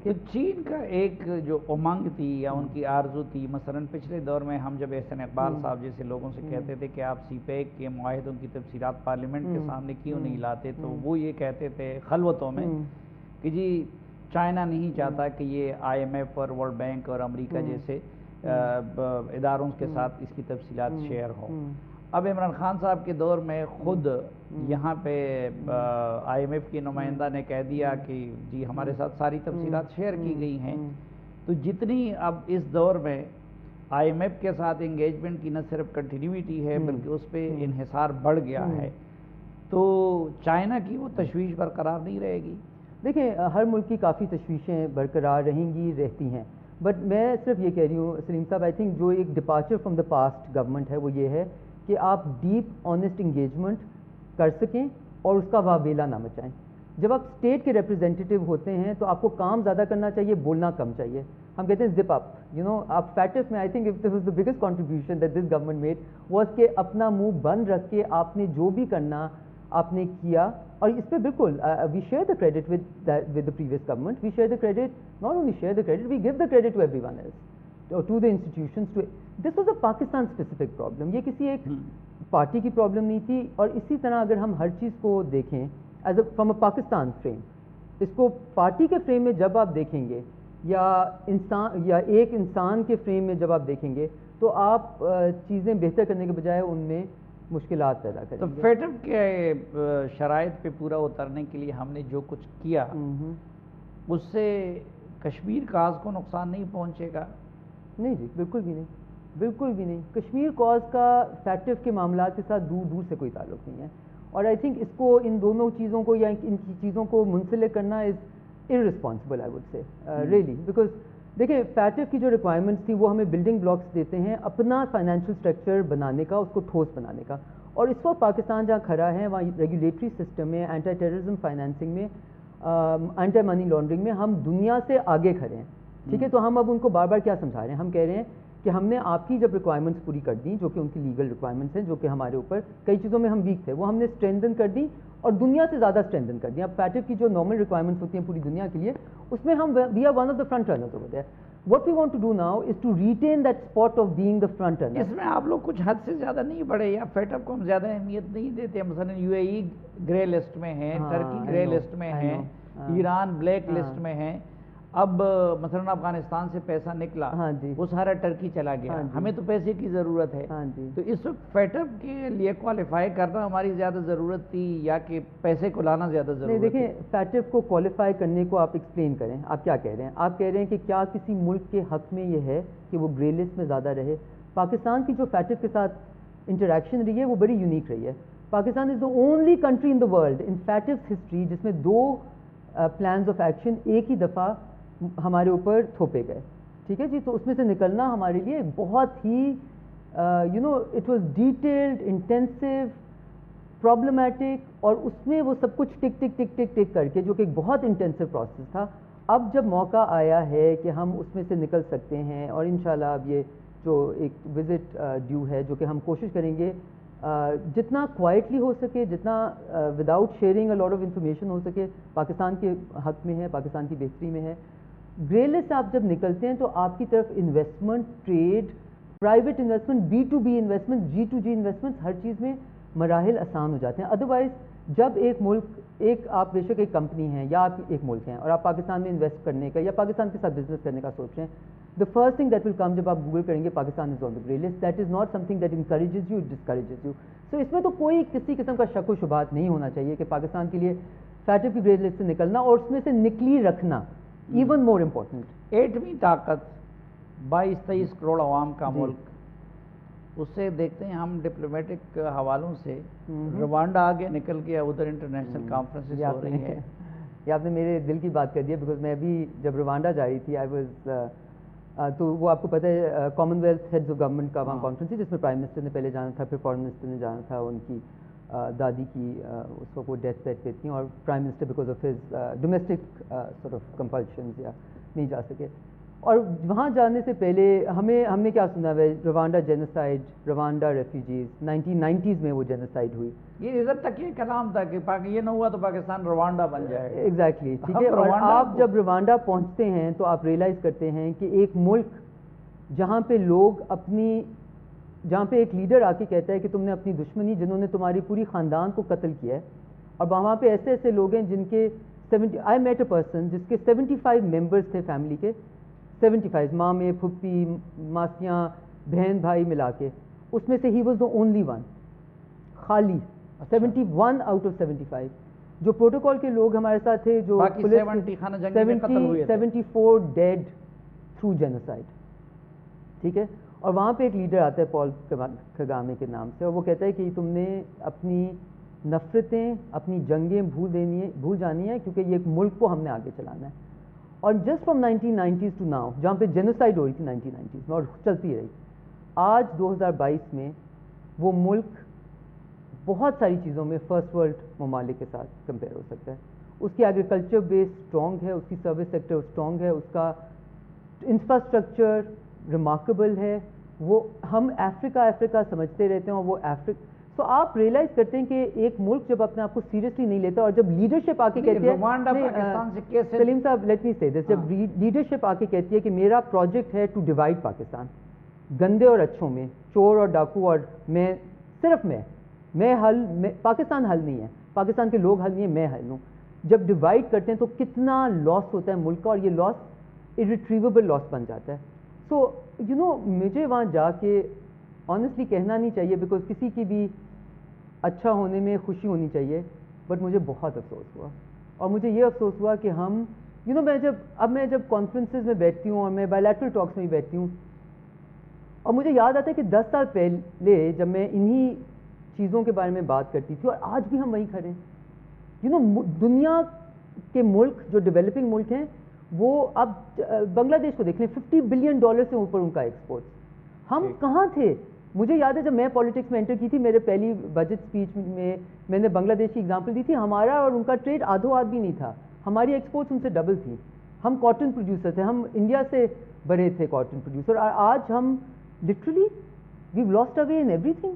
سکے. چین کا ایک جو امنگ تھی یا ان کی آرزو تھی، مثلا پچھلے دور میں ہم جب احسن اقبال صاحب جیسے لوگوں سے کہتے تھے کہ آپ سی پیک کے معاہدوں کی تفصیلات پارلیمنٹ کے سامنے کیوں نہیں لاتے، تو وہ یہ کہتے تھے خلوتوں میں کہ جی چائنا نہیں چاہتا کہ یہ آئی ایم ایف اور ورلڈ بینک اور امریکہ جیسے اداروں کے ساتھ اس کی تفصیلات شیئر ہوں. اب عمران خان صاحب کے دور میں خود یہاں پہ آئی ایم ایف کی نمائندہ نے کہہ دیا کہ جی ہمارے ساتھ ساری تفصیلات شیئر کی گئی ہیں. تو جتنی اب اس دور میں آئی ایم ایف کے ساتھ انگیجمنٹ کی نہ صرف کنٹینیوٹی ہے بلکہ اس پہ انحصار بڑھ گیا ہے، تو چائنا کی وہ تشویش برقرار نہیں رہے گی. دیکھیں ہر ملک کی کافی تشویشیں برقرار رہیں گی، رہتی ہیں، بٹ میں صرف یہ کہہ رہی ہوں سلیم صاحب، آئی تھنک جو ایک departure from the past government ہے وہ یہ ہے کہ آپ ڈیپ آنیسٹ انگیجمنٹ کر سکیں اور اس کا واویلا نہ مچائیں. جب آپ اسٹیٹ کے ریپرزینٹیو ہوتے ہیں تو آپ کو کام زیادہ کرنا چاہیے، بولنا کم چاہیے. ہم کہتے ہیں زپ اپ، آپ فیٹس میں I think this was the biggest contribution that this government made was کہ اپنا منہ بند رکھ کے آپ نے جو بھی کرنا آپ نے کیا. اور اس پہ بالکل we share the credit with the previous government, we share the credit, not only share the credit, we give the credit to every one else, to the institutions. This was a Pakistan specific problem, یہ کسی ایک party کی problem نہیں تھی. اور اسی طرح اگر ہم ہر چیز کو دیکھیں as a from a Pakistan frame, اس کو پارٹی کے فریم میں جب آپ دیکھیں گے یا انسان یا ایک انسان کے فریم میں جب آپ دیکھیں گے تو آپ چیزیں بہتر کرنے کے بجائے ان میں مشکلات پیدا کریں گے. تو فیٹم کے شرائط پہ پورا اترنے کے لیے ہم نے جو کچھ کیا اس سے کشمیر کاز کو نقصان نہیں پہنچے گا؟ نہیں جی، بالکل بھی نہیں، بالکل بھی نہیں. کشمیر کاز کا فیکٹو کے معاملات کے ساتھ دور دور سے کوئی تعلق نہیں ہے. اور آئی تھنک اس کو ان دونوں چیزوں کو یا ان کی چیزوں کو منسلک کرنا از irresponsible I would say really, because دیکھیں فیٹف کی جو ریکوائرمنٹس تھی وہ ہمیں بلڈنگ بلاکس دیتے ہیں اپنا فائنینشیل اسٹرکچر بنانے کا، اس کو ٹھوس بنانے کا. اور اس وقت پاکستان جہاں کھڑا ہے وہاں ریگولیٹری سسٹم میں، اینٹی ٹیررزم فائنینسنگ میں، اینٹی منی لانڈرنگ میں ہم دنیا سے آگے کھڑے ہیں. ٹھیک ہے، تو ہم اب ان کو بار بار کیا سمجھا رہے ہیں؟ ہم کہہ رہے ہیں کہ ہم نے آپ کی جب ریکوائرمنٹس پوری کر دیں جو کہ ان کی لیگل ریکوائرمنٹس ہیں، جو کہ ہمارے اوپر کئی چیزوں میں ہم ویک تھے، وہ ہم نے اسٹرینتھن کر دیں اور دنیا سے زیادہ اسٹرینتھن کر دیں. اب فیٹف کی جو نارمل ریکوائرمنٹس ہوتی ہیں پوری دنیا کے لیے، اس میں ہم we are one of the front runners over there. What we want to do now is to retain that spot of being the front runner. اس میں آپ لوگ کچھ حد سے زیادہ نہیں بڑھے یا فیٹ اپ کو ہم زیادہ اہمیت نہیں دیتے؟ مثلا you a E grey list میں ہے، ٹرکی گرے لسٹ میں ہے، ایران بلیک لسٹ میں ہے. اب مثلا افغانستان سے پیسہ نکلا وہ سارا ٹرکی چلا گیا، ہمیں تو پیسے کی ضرورت ہے. تو اس وقت فیٹ اپ کے لیے کوالیفائی کرنا ہماری زیادہ ضرورت تھی یا کہ پیسے کو لانا زیادہ ضرورت تھی؟ دیکھیں فیٹ اپ کو کوالیفائی کرنے کو آپ ایکسپلین کریں، آپ کیا کہہ رہے ہیں؟ آپ کہہ رہے ہیں کہ کیا کسی ملک کے حق میں یہ ہے کہ وہ گرے لسٹ میں زیادہ رہے؟ پاکستان کی جو فیٹ اپ کے ساتھ انٹریکشن رہی ہے وہ بڑی یونیک رہی ہے. Pakistan is the only country in the world in fate ups history جس میں 2 پلانز آف ایکشن ایک ہی دفعہ ہمارے اوپر تھوپے گئے. ٹھیک ہے جی، تو اس میں سے نکلنا ہمارے لیے بہت ہی it was detailed, intensive, problematic, اور اس میں وہ سب کچھ ٹک ٹک ٹک ٹک ٹک کر کے جو کہ ایک بہت انٹینسو پروسیس تھا. اب جب موقع آیا ہے کہ ہم اس میں سے نکل سکتے ہیں اور انشاءاللہ اب یہ جو ایک وزٹ ڈیو ہے جو کہ ہم کوشش کریں گے جتنا کوائٹلی ہو سکے، جتنا without sharing a lot of information ہو سکے، پاکستان کے حق میں ہے، پاکستان کی بہتری میں ہے. گرے لسٹ سے آپ جب نکلتے ہیں تو آپ کی طرف investment, trade, private investment, B to B investment, G to G investment, ہر چیز میں مراحل آسان ہو جاتے ہیں. ادروائز جب ایک ملک، آپ بے شک ایک کمپنی ہیں یا آپ ایک ملک ہیں اور آپ پاکستان میں انویسٹ کرنے کا یا پاکستان کے ساتھ بزنس کرنے کا سوچ رہے ہیں، the first thing that will come جب آپ گوگل کریں گے Pakistan is on the grey list, that is not something that encourages you, discourages you. So اس میں تو کوئی کسی قسم کا شک و شبہات نہیں ہونا چاہیے کہ پاکستان کے لیے فیٹ اپ کی گرے لسٹ سے نکلنا اور اس میں سے نکلی رکھنا ایون مور امپورٹنٹ. ایٹمی طاقت، 22-23 کروڑ عوام کا ملک، اس سے دیکھتے ہیں ہم ڈپلومیٹک حوالوں سے روانڈا آگے نکل گیا، ادھر انٹرنیشنل کانفرنسز ہو رہی ہے. یہ آپ نے میرے دل کی بات کر دی ہے، بیکاز میں بھی جب روانڈا جا رہی تھی آئی واز تو وہ آپ کو پتہ ہے common wealth heads of government کا وہاں کانفرنس تھی جس میں پرائم منسٹر نے پہلے جانا تھا، پھر فارن منسٹر نے جانا تھا. ان کی دادی کی اس وقت وہ ڈیتھ بیڈ پہ تھیں اور prime minister because of his domestic sort of compulsions یا نہیں جا سکے. اور وہاں جانے سے پہلے ہم نے کیا سنا ہے، Rwanda genocide, Rwanda refugees, 1990s میں وہ جینوسائڈ ہوئی. یہ ادھر تک یہ کلام تھا کہ یہ نہ ہوا تو پاکستان روانڈا بن جائے گا. ایگزیکٹلی، ٹھیک ہے. اور آپ جب روانڈا پہنچتے ہیں تو آپ ریئلائز کرتے ہیں کہ ایک ملک جہاں پہ لوگ جہاں پہ ایک لیڈر آ کے کہتا ہے کہ تم نے اپنی دشمنی، جنہوں نے تمہاری پوری خاندان کو قتل کیا ہے، اور وہاں پہ ایسے ایسے لوگ ہیں جن کے آئی میٹ اے پرسن جس کے 75 ممبرس تھے فیملی کے، 75 مامے پھپھی ماسیاں بہن بھائی ملا کے، اس میں سے he was the only one, خالی 71 آؤٹ آف 75. جو پروٹوکول کے لوگ ہمارے ساتھ تھے، جو 74 ڈیڈ تھرو جینوسائڈ. ٹھیک ہے. اور وہاں پہ ایک لیڈر آتا ہے پال کگامے کے نام سے، اور وہ کہتا ہے کہ تم نے اپنی نفرتیں، اپنی جنگیں بھول جانی ہے، کیونکہ یہ ایک ملک کو ہم نے آگے چلانا ہے. اور just from 1990s to now, جہاں پہ جینوسائڈ ہو رہی تھی 1990s میں اور چلتی رہی، آج 2022 میں وہ ملک بہت ساری چیزوں میں فرسٹ ورلڈ ممالک کے ساتھ کمپیئر ہو سکتا ہے. اس کی ایگریکلچر بیس اسٹرانگ ہے، اس کی سروس سیکٹر اسٹرانگ ہے، اس کا انفراسٹرکچر ریمارکیبل ہے. وہ ہم افریقہ سمجھتے رہتے ہیں، اور وہ سو آپ ریئلائز کرتے ہیں کہ ایک ملک جب اپنے آپ کو سیریسلی نہیں لیتا، اور جب لیڈرشپ آ کے کہتی ہے، سلیم صاحب لیٹ می سے دس، جب لیڈرشپ آ کے کہتی ہے کہ میرا پروجیکٹ ہے ٹو ڈیوائڈ پاکستان، گندے اور اچھوں میں، چور اور ڈاکو اور میں، صرف پاکستان حل نہیں ہے، پاکستان کے لوگ حل نہیں ہیں، میں حل ہوں. جب ڈیوائڈ کرتے ہیں تو کتنا لاس ہوتا ہے ملک کا، اور یہ لاس irretrievable لاس بن جاتا ہے. سو مجھے وہاں جا کے آنیسٹلی کہنا نہیں چاہیے، بیکاز کسی کی بھی اچھا ہونے میں خوشی ہونی چاہیے، بٹ مجھے بہت افسوس ہوا. اور مجھے یہ افسوس ہوا کہ ہم میں جب کانفرنسز میں بیٹھتی ہوں اور میں بائیلیٹرل ٹاکس میں بھی بیٹھتی ہوں، اور مجھے یاد آتا ہے کہ 10 سال پہلے جب میں انہی چیزوں کے بارے میں بات کرتی تھی، اور آج بھی ہم وہیں کھڑے ہیں. دنیا کے ملک جو ڈیولپنگ ملک ہیں، وہ اب بنگلہ دیش کو دیکھ لیں، $50 بلین سے اوپر ان کا ایکسپورٹ. ہم کہاں تھے؟ مجھے یاد ہے جب میں پالیٹکس میں انٹر کی تھی، میرے پہلی بجٹ اسپیچ میں نے بنگلہ دیش کی ایگزامپل دی تھی. ہمارا اور ان کا ٹریڈ آدھو آدھ بھی نہیں تھا، ہماری ایکسپورٹس ان سے ڈبل تھی. ہم کاٹن پروڈیوسر تھے، ہم انڈیا سے بڑے تھے کاٹن پروڈیوسر. اور آج ہم literally we've lost away in every thing.